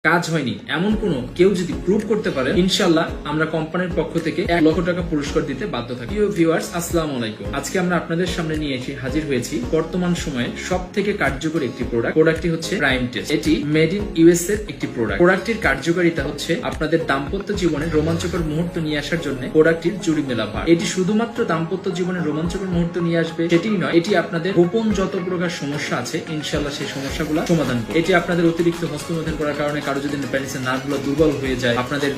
কাজ হয়নি এমন কোনো কেউ যদি প্রুভ করতে পারে, ইনশাআল্লাহ আমরা কোম্পানির পক্ষ থেকে 1 লক্ষ টাকা পুরস্কার দিতে বাধ্য থাকি। প্রিয় ভিউয়ার্স, আসসালামু আলাইকুম। আজকে আমরা আপনাদের সামনে নিয়ে এসে হাজির হয়েছি বর্তমান সময়ে সবথেকে কার্যকরী একটি প্রোডাক্টটি হচ্ছে প্রাইম টেস্ট। এটি মেড ইন ইউএসএ এর একটি প্রোডাক্টটির কার্যকারিতা হচ্ছে আপনাদের দাম্পত্য জীবনে রোমাঞ্চকর মুহূর্ত নিয়ে আসার জন্য প্রোডাক্টটির জুড়ি মেলা ভার। এটি শুধুমাত্র দাম্পত্য জীবনে রোমাঞ্চকর মুহূর্ত নিয়ে আসবে সেটিই নয়, এটি আপনাদের গোপন যত প্রকার সমস্যা আছে ইনশাআল্লাহ সেই সমস্যাগুলো সমাধান করবে। এটি আপনাদের অতিরিক্ত হস্তমৈথুন করার কারণে কারো যদি পেনিসের নার্ভগুলো দুর্বল হয়ে যায়, আপনাদের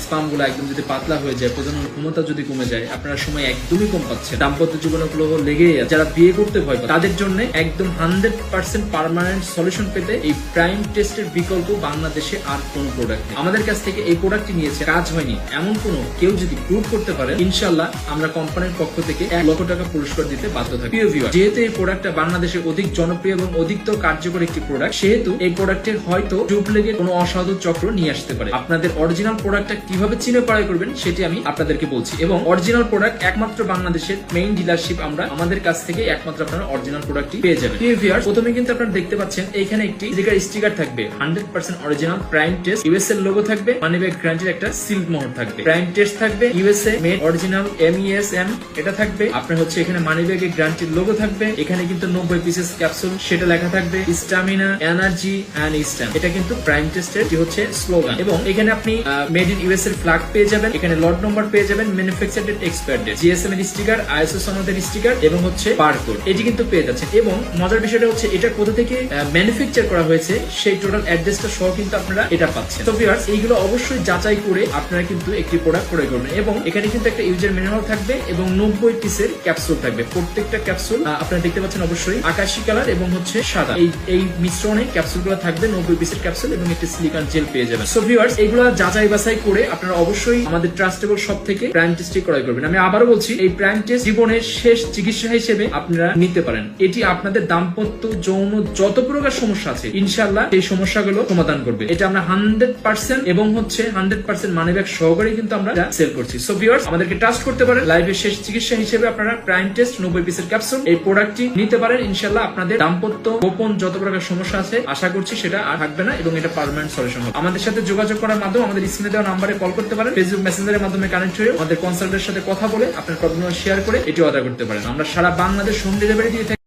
স্পাম গুলো একদম যদি পাতলা হয়ে যায়, প্রজনন ক্ষমতা যদি কমে যায়, আপনারা সময় একদমই কম পাচ্ছেন, দাম্পত্য জীবনে লেগেই আছে, যারা বিয়ে করতে ভয় পায় তাদের জন্য একদম 100% পার্মানেন্ট সলিউশন পেতে এই প্রাইম টেস্টের বিকল্প বাংলাদেশে আর কোন প্রোডাক্ট নেই। আমাদের কাছ থেকে এই প্রোডাক্টটি নিয়েছে, কাজ হয়নি এমন কোনো কেউ যদি প্রুভ করতে পারে, ইনশাআল্লাহ আমরা কোম্পানির পক্ষ থেকে 1 লক্ষ টাকা পুরস্কার দিতে বাধ্য থাকি। প্রিয় ভিউয়ার, যেহেতু এই প্রোডাক্টটা বাংলাদেশে অধিক জনপ্রিয় এবং অধিকতর কার্যকর একটি প্রোডাক্ট, সেহেতু এই প্রোডাক্টের হয়তো ডুপ্লিকেট কোনো অসাধু চক্র নিয়ে আসতে পারে। আপনাদের অরিজিনাল প্রোডাক্টটা কিভাবে চিনে পাড়াই করবেন সেটি আমি আপনাদেরকে বলছি, এবং অরিজিনাল প্রোডাক্ট একমাত্র বাংলাদেশের মেইন ডিলারশিপ আমরা আমাদের কাছ থেকে একমাত্র আপনারা অরিজিনাল প্রোডাক্টটি পেয়ে যাবেন। প্রিয় ভিউয়ার্স, প্রথমে কিন্তু আপনারা দেখতে পাচ্ছেন এখানে একটি স্টিকার থাকবে, 100% অরিজিনাল প্রাইম টেস্ট ইউএসএ এর লোগো থাকবে, মানি ব্যাগ গ্যারান্টির একটা সিল মোহর থাকবে, প্রাইম টেস্ট থাকবে, ইউএসএ মেড অরিজিনাল MESM এটা থাকবে, আপনার হচ্ছে এখানে মানি ব্যাগের গ্যারান্টির লোগো থাকবে, এখানে কিন্তু 90 পিসেস ক্যাপসুল সেটা লেখা থাকবে, স্ট্যামিনা এনার্জি এন্ড স্ট্যাম, এটা কিন্তু প্রাইম টেস্টের কি হচ্ছে স্লোগান। এবং এখানে আপনি মেড ইন ইউএস এর ফ্ল্যাগ পেয়ে যাবেন, এখানে লট নম্বর পেয়ে যাবেন, manufacture date, expire date, GSM এর স্টিকার, আইএসও সনদের স্টিকার এবং হচ্ছে বারকোড, এটি কিন্তু পেয়ে যাচ্ছেন। এবং মজার বিষয়টা হচ্ছে এটা কোথা থেকে ম্যানুফ্যাকচার করা হয়েছে সেই টোটাল অ্যাড্রেসটা সহ কিন্তু আপনারা এটা পাচ্ছেন। তো ভিউয়ার্স, এইগুলো অবশ্যই যাচাই করে আপনারা কিন্তু একটি প্রোডাক্ট ক্রয় করবেন। এবং এখানে কিন্তু একটা ইউজার ম্যানুয়াল থাকবে এবং 90 পিসের ক্যাপসুল থাকবে। প্রত্যেকটা ক্যাপসুল আপনারা দেখতে পাচ্ছেন অবশ্যই আকাশী কালার এবং হচ্ছে সাদা, এই মিশ্রণে ক্যাপসুলগুলো থাকবে, 90 পিসের ক্যাপসুল এবং একটি সিলিকন জেল পেয়ে যাবেন। সো ভিউয়ার্স, এইগুলো যাচাই বাছাই করে আপনারা অবশ্যই আমাদের ট্রাস্টেবল শপ থেকে প্রাইম টেস্টটি ক্রয় করবেন। আমি আবারও বলছি, এই প্রাইম টেস্ট জীবনের শেষ চিকিৎসা হিসেবে আপনারা নিতে পারেন। এটি আপনাদের দাম্পত্য যৌন যত প্রকার সমস্যা আছে ইনশাআল্লাহ এই সমস্যাগুলো সমাধান করবে। এটা আমরা 100% এবং হচ্ছে 100% মানি ব্যাগ সহকারে কিন্তু আমরা সেল করছি। সো ভিউয়ার্স, আমাদেরকে ট্রাস্ট করতে পারেন। লাইফের শেষ চিকিৎসা হিসেবে আপনারা প্রাইম টেস্ট 90 পিসের ক্যাপসুল এই প্রোডাক্টটি নিতে পারেন। ইনশাআল্লাহ আপনাদের দাম্পত্য গোপন যত প্রকার সমস্যা আছে আশা করছি সেটা আর থাকবে না এবং এটা পার্মানেন্ট সলিউশন হবে। আমাদের সাথে যোগাযোগ করার মাধ্যমে আমাদের স্ক্রিনে দেওয়া নাম্বারে কল করতে পারেন, ফেসবুক মেসেঞ্জারের মাধ্যমে কানেক্ট হয়ে আমাদের কনসালটেন্টের সাথে কথা বলে আপনার প্রবলেম শেয়ার করে এটি অর্ডার করতে পারেন। আমরা সারা বাংলাদেশ হোম ডেলিভারি দিয়ে থাকি।